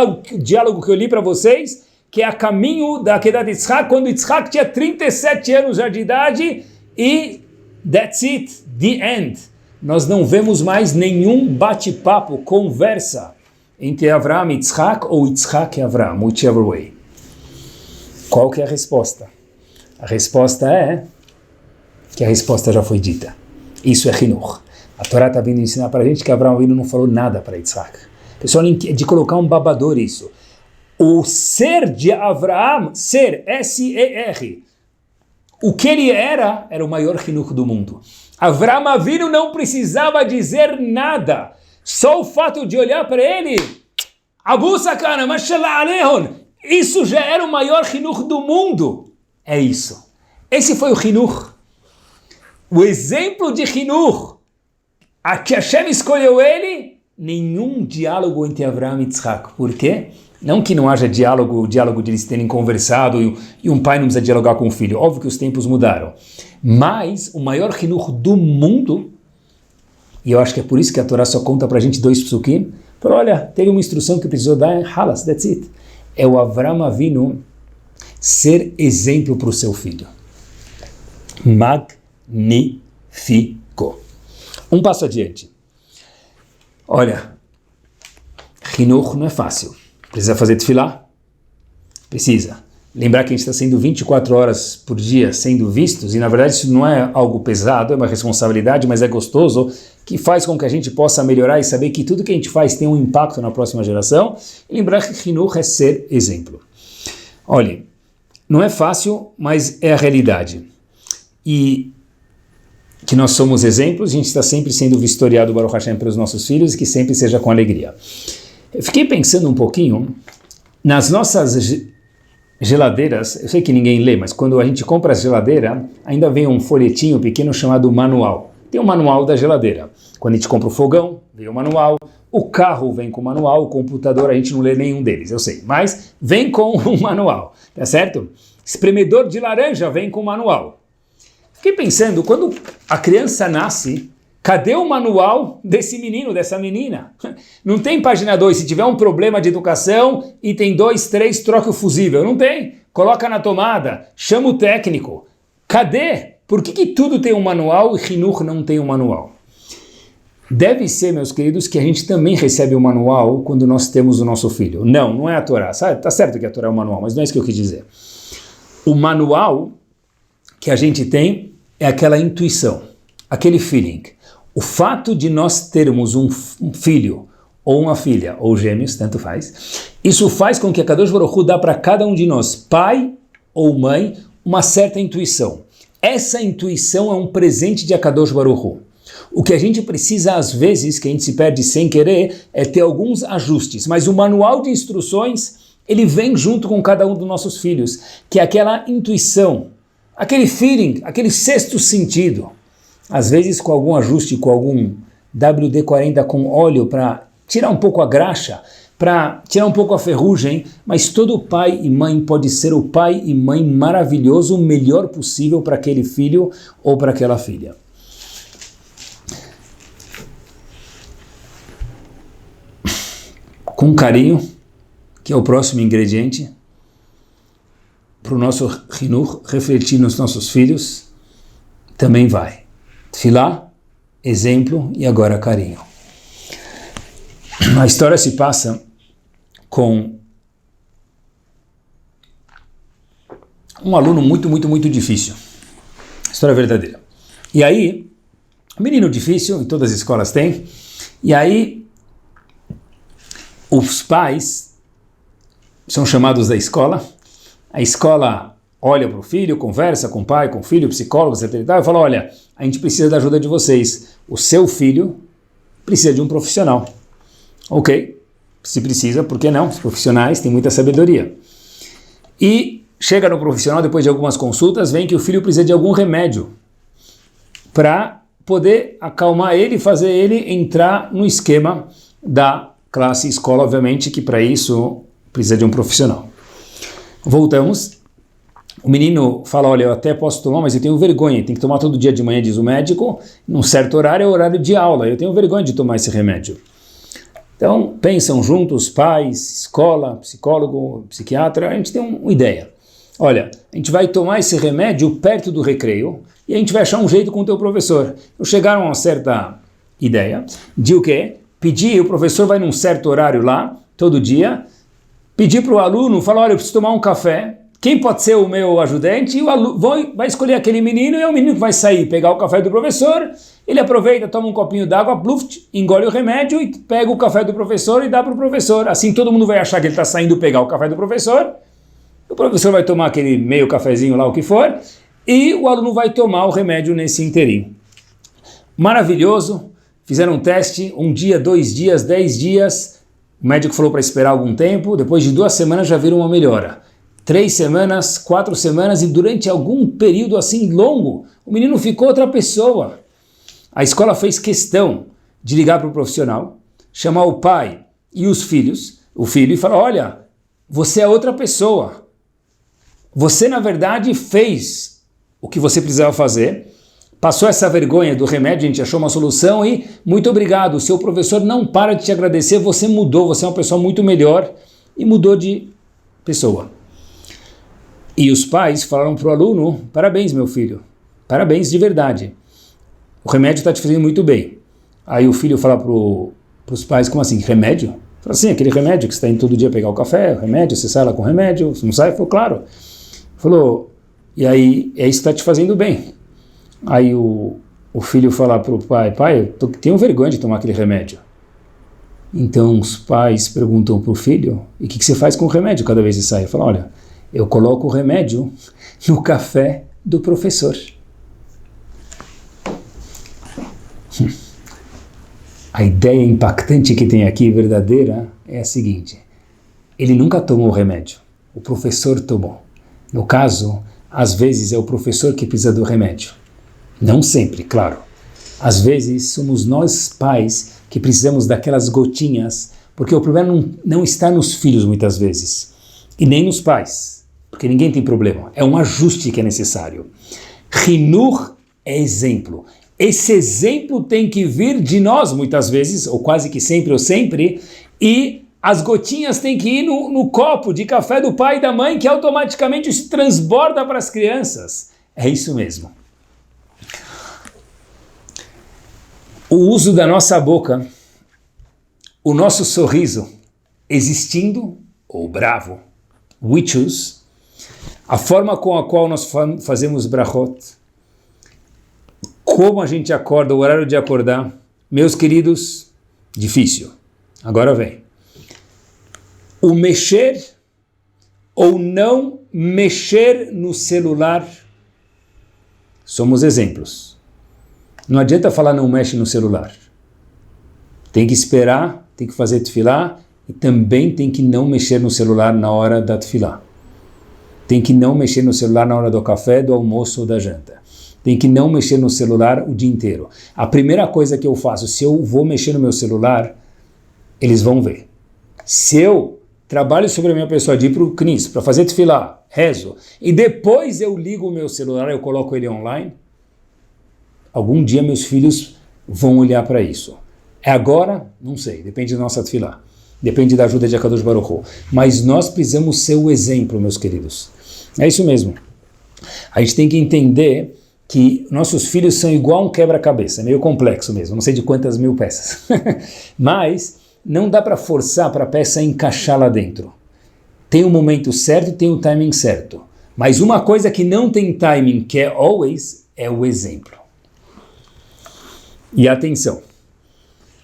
diálogo que eu li para vocês, que é a caminho da Kedat Yitzhak, quando Yitzhak tinha 37 anos já de idade, e that's it, the end. Nós não vemos mais nenhum bate-papo, conversa entre Avram e Yitzhak, ou Yitzhak e Avram, whichever way. Qual que é a resposta? A resposta é que a resposta já foi dita. Isso é Hinuch. A Torá está vindo ensinar para a gente que Avram Avinu não falou nada para Yitzhak. Pessoal, de colocar um babador isso. O ser de Avraham, ser, S-E-R, o que ele era o maior Hinuch do mundo. Avram Avinu não precisava dizer nada. Só o fato de olhar para ele, Abu Sakana, Mashallah Alehon, isso já era o maior Hinuch do mundo. É isso. Esse foi o Hinuch. O exemplo de Hinuch. A que Hashem escolheu ele, nenhum diálogo entre Avram e Yitzhak. Por quê? Não que não haja diálogo de eles terem conversado e um pai não precisa dialogar com o filho. Óbvio que os tempos mudaram. Mas o maior Hinuch do mundo, e eu acho que é por isso que a Torá só conta pra gente dois psukim, falou, olha, teve uma instrução que precisou dar, halas, that's it. É o Avram Avinu ser exemplo para o seu filho. Magnífico. Um passo adiante. Olha, Hinuch não é fácil. Precisa fazer tefilá? Precisa. Lembrar que a gente está sendo 24 horas por dia sendo vistos, e na verdade isso não é algo pesado, é uma responsabilidade, mas é gostoso, que faz com que a gente possa melhorar e saber que tudo que a gente faz tem um impacto na próxima geração, e lembrar que Hinuch é ser exemplo. Olha, não é fácil, mas é a realidade. E que nós somos exemplos, a gente está sempre sendo vistoriado, Baruch Hashem, pelos nossos filhos, e que sempre seja com alegria. Eu fiquei pensando um pouquinho nas nossas geladeiras. Eu sei que ninguém lê, mas quando a gente compra a geladeira, ainda vem um folhetinho pequeno chamado manual. Tem um manual da geladeira. Quando a gente compra o fogão, vem o manual. O carro vem com o manual, o computador a gente não lê nenhum deles, eu sei. Mas vem com o manual, tá certo? Espremedor de laranja vem com o manual. Fiquei pensando, quando a criança nasce, cadê o manual desse menino, dessa menina? Não tem página 2, se tiver um problema de educação, item 2, 3, troca o fusível. Não tem. Coloca na tomada, chama o técnico. Cadê? Por que tudo tem um manual e Hinuch não tem um manual? Deve ser, meus queridos, que a gente também recebe o manual quando nós temos o nosso filho. Não, não é a Torá. Tá certo que a Torá é o manual, mas não é isso que eu quis dizer. O manual que a gente tem é aquela intuição, aquele feeling. O fato de nós termos um filho, ou uma filha, ou gêmeos, tanto faz, isso faz com que a Kadosh Baruch Hu dá para cada um de nós, pai ou mãe, uma certa intuição. Essa intuição é um presente de Akadosh Baruch Hu. O que a gente precisa, às vezes, que a gente se perde sem querer, é ter alguns ajustes. Mas o manual de instruções, ele vem junto com cada um dos nossos filhos, que é aquela intuição, aquele feeling, aquele sexto sentido. Às vezes com algum ajuste, com algum WD-40 com óleo para tirar um pouco a graxa, para tirar um pouco a ferrugem, mas todo pai e mãe pode ser o pai e mãe maravilhoso, o melhor possível para aquele filho ou para aquela filha. Com carinho, que é o próximo ingrediente, para o nosso Hinuch refletir nos nossos filhos, também vai. Tefilá, exemplo e agora carinho. A história se passa com um aluno muito difícil. História verdadeira. E aí, menino difícil, em todas as escolas tem, e aí os pais são chamados da escola, a escola olha para o filho, conversa com o pai, com o filho, psicólogo, etc. e fala, olha, a gente precisa da ajuda de vocês, o seu filho precisa de um profissional. Ok, se precisa, por que não? Os profissionais têm muita sabedoria. E chega no profissional, depois de algumas consultas, vem que o filho precisa de algum remédio para poder acalmar ele e fazer ele entrar no esquema da classe escola, obviamente que para isso precisa de um profissional. Voltamos. O menino fala, olha, eu até posso tomar, mas eu tenho vergonha, tem que tomar todo dia de manhã, diz o médico, num certo horário é o horário de aula, eu tenho vergonha de tomar esse remédio. Então, pensam juntos, pais, escola, psicólogo, psiquiatra, a gente tem uma ideia. Olha, a gente vai tomar esse remédio perto do recreio e a gente vai achar um jeito com o teu professor. Então, chegaram a uma certa ideia de o quê? Pedir, o professor vai num certo horário lá, todo dia, pedir para o aluno, falar, olha, eu preciso tomar um café, quem pode ser o meu ajudante? E o aluno vai escolher aquele menino e é o menino que vai sair, pegar o café do professor, ele aproveita, toma um copinho d'água, bluft, engole o remédio e pega o café do professor e dá para o professor. Assim todo mundo vai achar que ele está saindo pegar o café do professor, o professor vai tomar aquele meio cafezinho lá, o que for, e o aluno vai tomar o remédio nesse inteirinho. Maravilhoso, fizeram um teste, 1 dia, 2 dias, 10 dias, o médico falou para esperar algum tempo, depois de 2 semanas já viram uma melhora. 3 semanas, 4 semanas e durante algum período assim longo, o menino ficou outra pessoa. A escola fez questão de ligar para o profissional, chamar o pai e os filhos, o filho, e falar, olha, você é outra pessoa. Você, na verdade, fez o que você precisava fazer, passou essa vergonha do remédio, a gente achou uma solução e muito obrigado, o seu professor não para de te agradecer, você mudou, você é uma pessoa muito melhor e mudou de pessoa. E os pais falaram para o aluno, parabéns meu filho, parabéns de verdade, o remédio está te fazendo muito bem. Aí o filho fala para os pais, como assim, remédio? Fala assim, aquele remédio que você está indo todo dia pegar o café, o remédio, você sai lá com o remédio, você não sai? Falou, claro. Falou, e aí é isso que está te fazendo bem. Aí o filho fala para o pai, eu tenho vergonha de tomar aquele remédio. Então os pais perguntam para o filho, e o que você faz com o remédio cada vez que sai? Ele fala, olha, eu coloco o remédio no café do professor. A ideia impactante que tem aqui, verdadeira, é a seguinte, ele nunca tomou o remédio, o professor tomou. No caso, às vezes é o professor que precisa do remédio. Não sempre, claro. Às vezes somos nós pais que precisamos daquelas gotinhas, porque o problema não está nos filhos muitas vezes, e nem nos pais, porque ninguém tem problema. É um ajuste que é necessário. Hinur é exemplo. Esse exemplo tem que vir de nós muitas vezes, ou quase que sempre ou sempre, e as gotinhas têm que ir no copo de café do pai e da mãe, que automaticamente se transborda para as crianças. É isso mesmo. O uso da nossa boca, o nosso sorriso, existindo ou bravo, we choose, a forma com a qual nós fazemos brachot, como a gente acorda, o horário de acordar, meus queridos, difícil. Agora vem. O mexer ou não mexer no celular, somos exemplos. Não adianta falar não mexe no celular. Tem que esperar, tem que fazer tefilá e também tem que não mexer no celular na hora da tefilá. Tem que não mexer no celular na hora do café, do almoço ou da janta. Tem que não mexer no celular o dia inteiro. A primeira coisa que eu faço, se eu vou mexer no meu celular, eles vão ver. Se eu trabalho sobre a minha pessoa de ir para o CNIS, para fazer tefilá, rezo, e depois eu ligo o meu celular, eu coloco ele online, algum dia meus filhos vão olhar para isso. É agora? Não sei, depende da nossa tefilá. Depende da ajuda de Akadosh Baruch Hu. Mas nós precisamos ser o exemplo, meus queridos. É isso mesmo. A gente tem que entender que nossos filhos são igual um quebra-cabeça, meio complexo mesmo, não sei de quantas mil peças. Mas não dá para forçar para a peça encaixar lá dentro. Tem o momento certo, tem o timing certo. Mas uma coisa que não tem timing, que é always, é o exemplo. E atenção,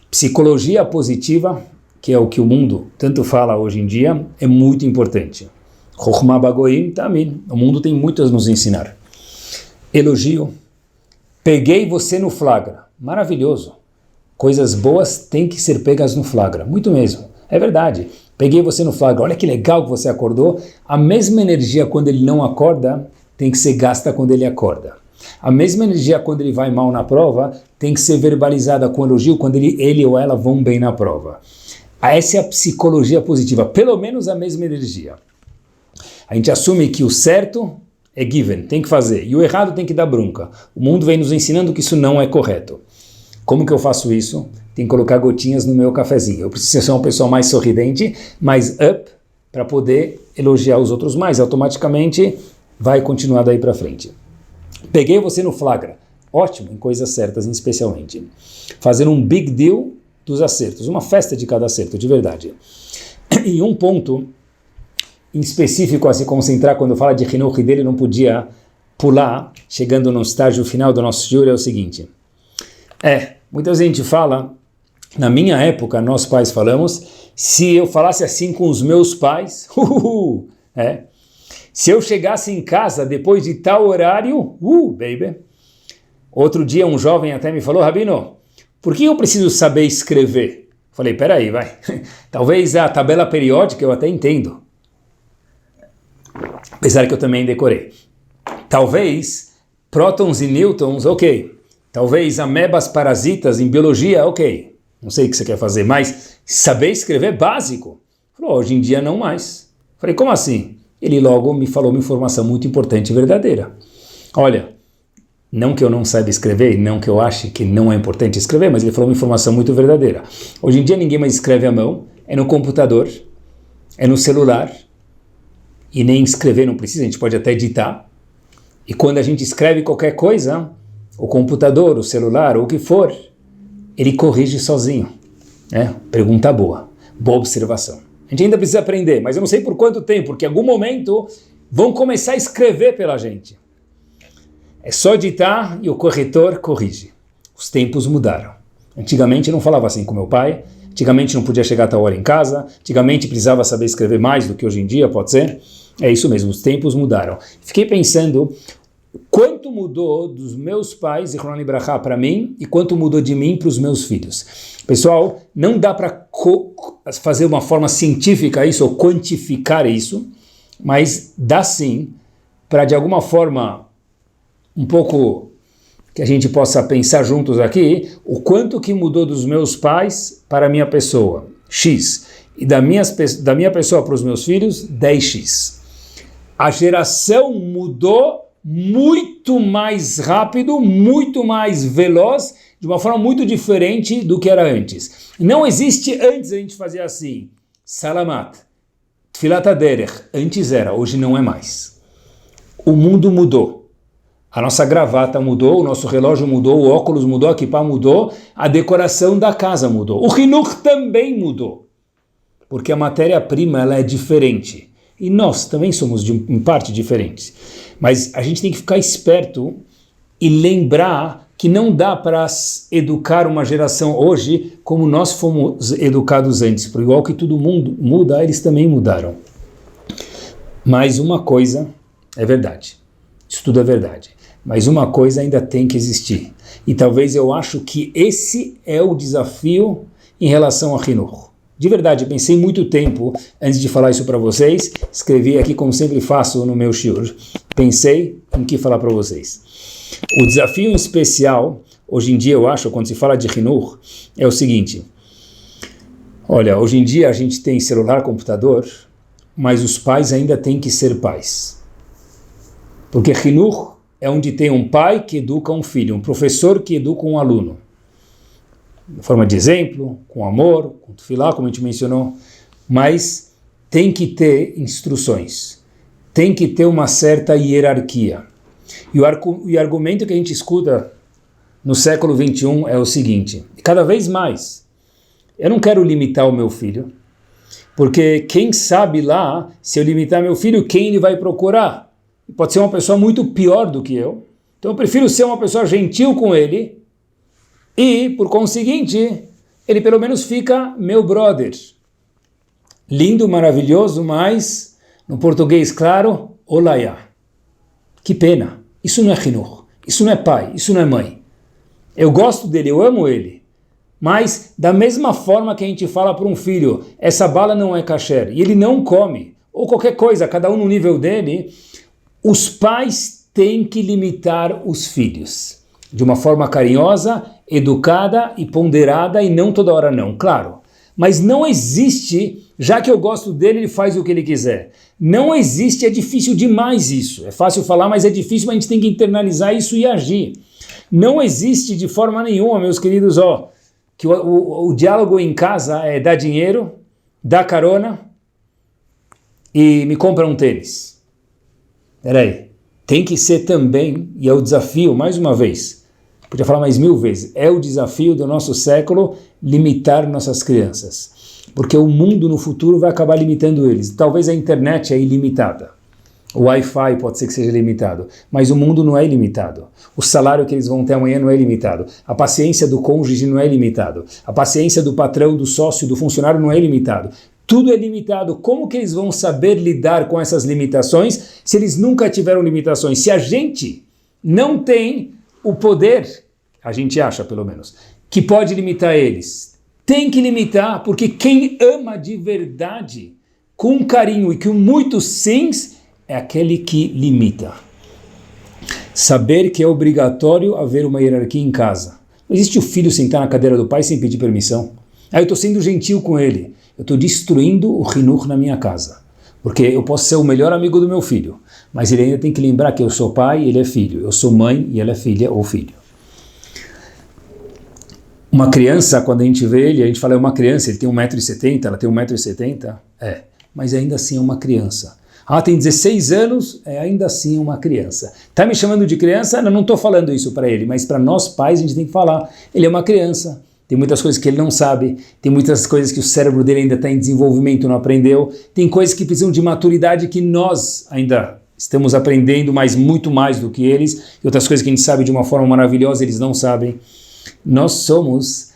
psicologia positiva, que é o que o mundo tanto fala hoje em dia, é muito importante. Chokhmah bagoim tamim, o mundo tem muito a nos ensinar. Elogio, peguei você no flagra, maravilhoso. Coisas boas têm que ser pegas no flagra, muito mesmo, é verdade. Peguei você no flagra, olha que legal que você acordou. A mesma energia quando ele não acorda tem que ser gasta quando ele acorda. A mesma energia quando ele vai mal na prova tem que ser verbalizada com elogio quando ele ou ela vão bem na prova. Essa é a psicologia positiva, pelo menos a mesma energia. A gente assume que o certo é given, tem que fazer, e o errado tem que dar bronca. O mundo vem nos ensinando que isso não é correto. Como que eu faço isso? Tem que colocar gotinhas no meu cafezinho. Eu preciso ser uma pessoa mais sorridente, mais up, para poder elogiar os outros mais. Automaticamente vai continuar daí para frente. Peguei você no flagra. Ótimo, em coisas certas, especialmente. Fazer um big deal dos acertos. Uma festa de cada acerto, de verdade. E um ponto em específico a se concentrar quando fala de Hinuch dele, não podia pular, chegando no estágio final do nosso shiur, é o seguinte. Muita gente fala, na minha época, nós pais falamos, se eu falasse assim com os meus pais, se eu chegasse em casa depois de tal horário, baby. Outro dia um jovem até me falou, Rabino, por que eu preciso saber escrever? Falei, peraí, vai. Talvez a tabela periódica eu até entendo. Apesar que eu também decorei. Talvez prótons e nêutrons, ok. Talvez amebas parasitas em biologia, ok. Não sei o que você quer fazer, mas saber escrever é básico. Falou, hoje em dia não mais. Falei, como assim? Ele logo me falou uma informação muito importante e verdadeira. Olha, não que eu não saiba escrever, não que eu ache que não é importante escrever, mas ele falou uma informação muito verdadeira. Hoje em dia ninguém mais escreve à mão, é no computador, é no celular, e nem escrever não precisa, a gente pode até editar. E quando a gente escreve qualquer coisa, o computador, o celular, ou o que for, ele corrige sozinho. Pergunta boa, boa observação. A gente ainda precisa aprender, mas eu não sei por quanto tempo, porque em algum momento vão começar a escrever pela gente. É só editar e o corretor corrige. Os tempos mudaram. Antigamente não falava assim com meu pai, antigamente não podia chegar a tal hora em casa, antigamente precisava saber escrever mais do que hoje em dia, pode ser? É isso mesmo, os tempos mudaram. Fiquei pensando quanto mudou dos meus pais, Zichrono Libraha, para mim, e quanto mudou de mim para os meus filhos. Pessoal, não dá para fazer uma forma científica isso, ou quantificar isso, mas dá sim para, de alguma forma, um pouco que a gente possa pensar juntos aqui, o quanto que mudou dos meus pais para a minha pessoa, X, e da minha pessoa para os meus filhos, 10X. A geração mudou muito mais rápido, muito mais veloz, de uma forma muito diferente do que era antes. Não existe antes a gente fazer assim, Salamat, Tfilat HaDerech, antes era, hoje não é mais. O mundo mudou. A nossa gravata mudou, o nosso relógio mudou, o óculos mudou, a kippah mudou, a decoração da casa mudou. O Hinuch também mudou, porque a matéria-prima ela é diferente. E nós também somos, em parte, diferentes. Mas a gente tem que ficar esperto e lembrar que não dá para educar uma geração hoje como nós fomos educados antes. Por igual que todo mundo muda, eles também mudaram. Mas uma coisa é verdade. Isso tudo é verdade. Mas uma coisa ainda tem que existir. E talvez eu acho que esse é o desafio em relação a Hinuch. De verdade, pensei muito tempo antes de falar isso para vocês. Escrevi aqui, como sempre faço no meu shiur. Pensei em que falar para vocês. O desafio em especial, hoje em dia eu acho, quando se fala de Hinuch, é o seguinte. Olha, hoje em dia a gente tem celular, computador, mas os pais ainda têm que ser pais. Porque Hinuch é onde tem um pai que educa um filho, um professor que educa um aluno. De forma de exemplo, com amor, com tefilá, como a gente mencionou, mas tem que ter instruções, tem que ter uma certa hierarquia. E o argumento que a gente escuta no século XXI é o seguinte, cada vez mais, Eu não quero limitar o meu filho, porque quem sabe lá, se eu limitar meu filho, quem ele vai procurar? Pode ser uma pessoa muito pior do que eu. Então eu prefiro ser uma pessoa gentil com ele e, por conseguinte, ele pelo menos fica meu brother. Lindo, maravilhoso, mas no português claro, olaiá. Que pena. Isso não é chinuch, isso não é pai, isso não é mãe. Eu gosto dele, eu amo ele. Mas, da mesma forma que a gente fala para um filho, essa bala não é kasher, e ele não come, ou qualquer coisa, cada um no nível dele, os pais têm que limitar os filhos. De uma forma carinhosa, educada e ponderada, e não toda hora não, claro. Mas não existe, já que eu gosto dele, ele faz o que ele quiser. Não existe, é difícil demais isso. É fácil falar, mas é difícil, mas a gente tem que internalizar isso e agir. Não existe de forma nenhuma, meus queridos, que o diálogo em casa é dar dinheiro, dar carona e me compra um tênis. Peraí, tem que ser também, e é o desafio, mais uma vez, podia falar mais 1000 vezes, é o desafio do nosso século limitar nossas crianças. Porque o mundo no futuro vai acabar limitando eles. Talvez a internet é ilimitada. O Wi-Fi pode ser que seja limitado, mas o mundo não é ilimitado. O salário que eles vão ter amanhã não é limitado. A paciência do cônjuge não é limitado. A paciência do patrão, do sócio, do funcionário não é limitado. Tudo é limitado. Como que eles vão saber lidar com essas limitações se eles nunca tiveram limitações? Se a gente não tem o poder, a gente acha pelo menos, que pode limitar eles, tem que limitar, porque quem ama de verdade, com carinho e com muitos sims, é aquele que limita. Saber que é obrigatório haver uma hierarquia em casa. Não existe o filho sentar na cadeira do pai sem pedir permissão. Eu estou sendo gentil com ele. Eu estou destruindo o chinuch na minha casa. Porque eu posso ser o melhor amigo do meu filho, mas ele ainda tem que lembrar que eu sou pai e ele é filho. Eu sou mãe e ela é filha ou filho. Uma criança, quando a gente vê ele, a gente fala é uma criança, ele tem 1,70 m, ela tem 1,70 m. Mas ainda assim é uma criança. Tem 16 anos, ainda assim uma criança. Está me chamando de criança? Não estou falando isso para ele, mas para nós pais a gente tem que falar. Ele é uma criança, tem muitas coisas que ele não sabe, tem muitas coisas que o cérebro dele ainda está em desenvolvimento, não aprendeu, tem coisas que precisam de maturidade que nós ainda estamos aprendendo, mas muito mais do que eles, e outras coisas que a gente sabe de uma forma maravilhosa, eles não sabem. Nós somos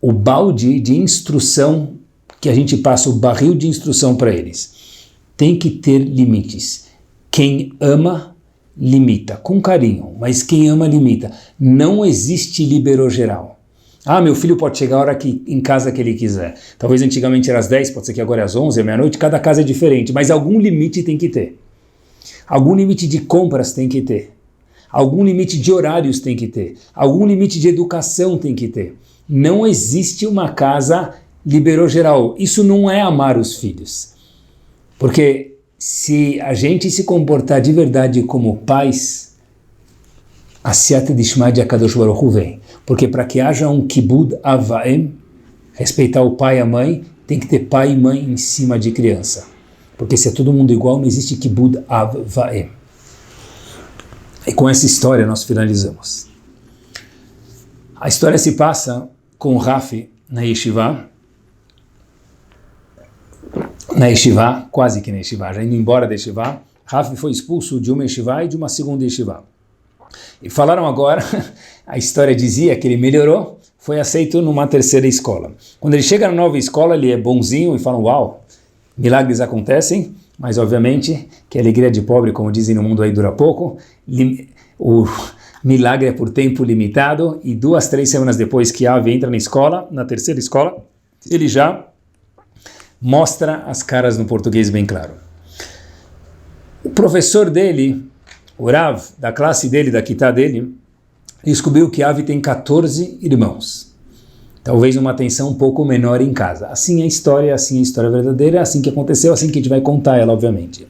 o balde de instrução que a gente passa, o barril de instrução para eles. Tem que ter limites. Quem ama, limita, com carinho, mas quem ama, limita. Não existe liberou geral. Meu filho pode chegar a hora que, em casa que ele quiser. Talvez antigamente era às 10, pode ser que agora é às 11, é meia-noite, cada casa é diferente, mas algum limite tem que ter. Algum limite de compras tem que ter. Algum limite de horários tem que ter. Algum limite de educação tem que ter. Não existe uma casa liberou geral. Isso não é amar os filhos. Porque se a gente se comportar de verdade como pais, a Siyata Dishma de Akadosh Baruch Hu vem. Porque para que haja um Kibud Avaim, respeitar o pai e a mãe, tem que ter pai e mãe em cima de criança. Porque se é todo mundo igual, não existe Kibud Avaim. E com essa história nós finalizamos. A história se passa com o Rafi na Yeshiva, quase que na Yeshiva, já indo embora da Yeshiva. Rafi foi expulso de uma Yeshiva e de uma segunda Yeshiva. E falaram agora, a história dizia que ele melhorou, foi aceito numa terceira escola. Quando ele chega na nova escola, ele é bonzinho e falam, uau, milagres acontecem, mas obviamente que a alegria de pobre, como dizem no mundo aí, dura pouco. O milagre é por tempo limitado, e 2, 3 semanas depois que Avi entra na escola, na terceira escola, ele já mostra as caras no português bem claro. O professor dele, o Rav, da classe dele, da Kitá dele, descobriu que Avi tem 14 irmãos. Talvez uma atenção um pouco menor em casa. Assim é a história verdadeira, assim que aconteceu, assim que a gente vai contar ela, obviamente.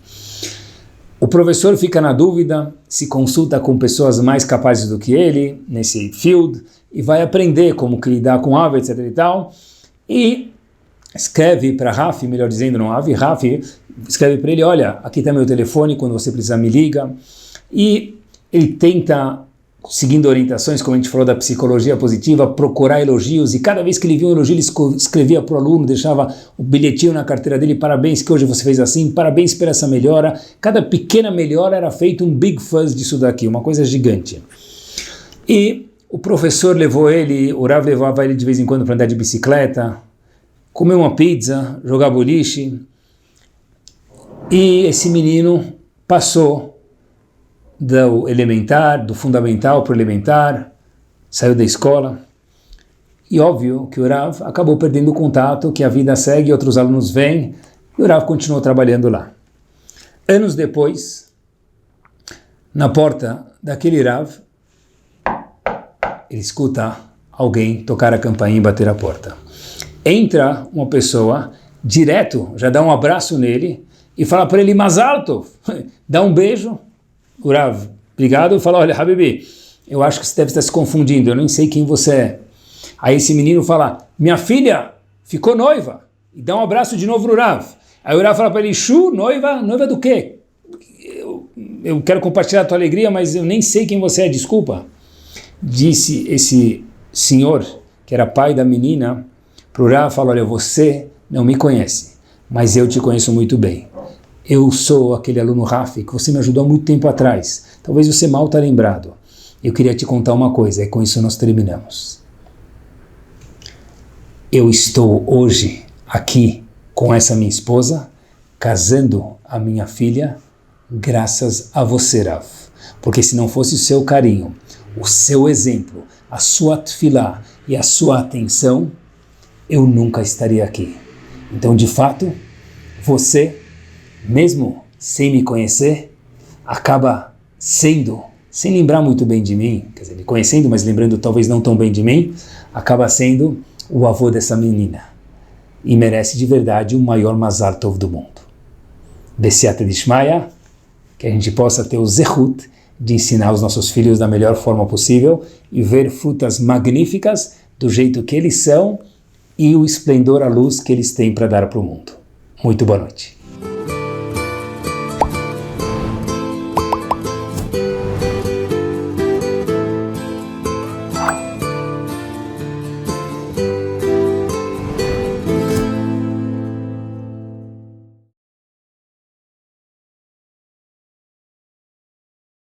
O professor fica na dúvida, se consulta com pessoas mais capazes do que ele, nesse field, e vai aprender como que lidar com Avi, etc e tal, e escreve para Rafi, melhor dizendo, não Avi, Rafi, escreve para ele, olha, aqui está meu telefone, quando você precisar me liga, e ele tenta seguindo orientações, como a gente falou da psicologia positiva, procurar elogios, e cada vez que ele via um elogio, ele escrevia para o aluno, deixava o bilhetinho na carteira dele, parabéns que hoje você fez assim, parabéns por essa melhora. Cada pequena melhora era feito um big fuzz disso daqui, uma coisa gigante. E o professor levou ele, o Rav levava ele de vez em quando para andar de bicicleta, comer uma pizza, jogar boliche, e esse menino passou do elementar, do fundamental para o elementar, saiu da escola, e óbvio que o Rav acabou perdendo o contato, que a vida segue, outros alunos vêm, e o Rav continuou trabalhando lá. Anos depois, na porta daquele Rav, ele escuta alguém tocar a campainha e bater a porta. Entra uma pessoa, direto, já dá um abraço nele, e fala para ele, Mazal Tov, dá um beijo. O Rav, obrigado, fala, olha, Habibi, eu acho que você deve estar se confundindo, eu nem sei quem você é. Aí esse menino fala, minha filha ficou noiva, e dá um abraço de novo no Rav. Aí o Rav fala para ele, Shu, noiva? Noiva do quê? Eu quero compartilhar a tua alegria, mas eu nem sei quem você é, desculpa. Disse esse senhor, que era pai da menina, para o Rav, fala, olha, você não me conhece, mas eu te conheço muito bem. Eu sou aquele aluno Rafi que você me ajudou há muito tempo atrás. Talvez você mal está lembrado. Eu queria te contar uma coisa, e com isso nós terminamos. Eu estou hoje aqui com essa minha esposa, casando a minha filha, graças a você, Rav. Porque se não fosse o seu carinho, o seu exemplo, a sua tefilá e a sua atenção, eu nunca estaria aqui. Então, de fato, você, mesmo sem me conhecer, acaba sendo, sem lembrar muito bem de mim, quer dizer, me conhecendo, mas lembrando talvez não tão bem de mim, acaba sendo o avô dessa menina. E merece de verdade o maior Mazal Tov do mundo. Besiata Dishmaya, que a gente possa ter o zehut de ensinar os nossos filhos da melhor forma possível e ver frutas magníficas do jeito que eles são e o esplendor, a luz que eles têm para dar para o mundo. Muito boa noite.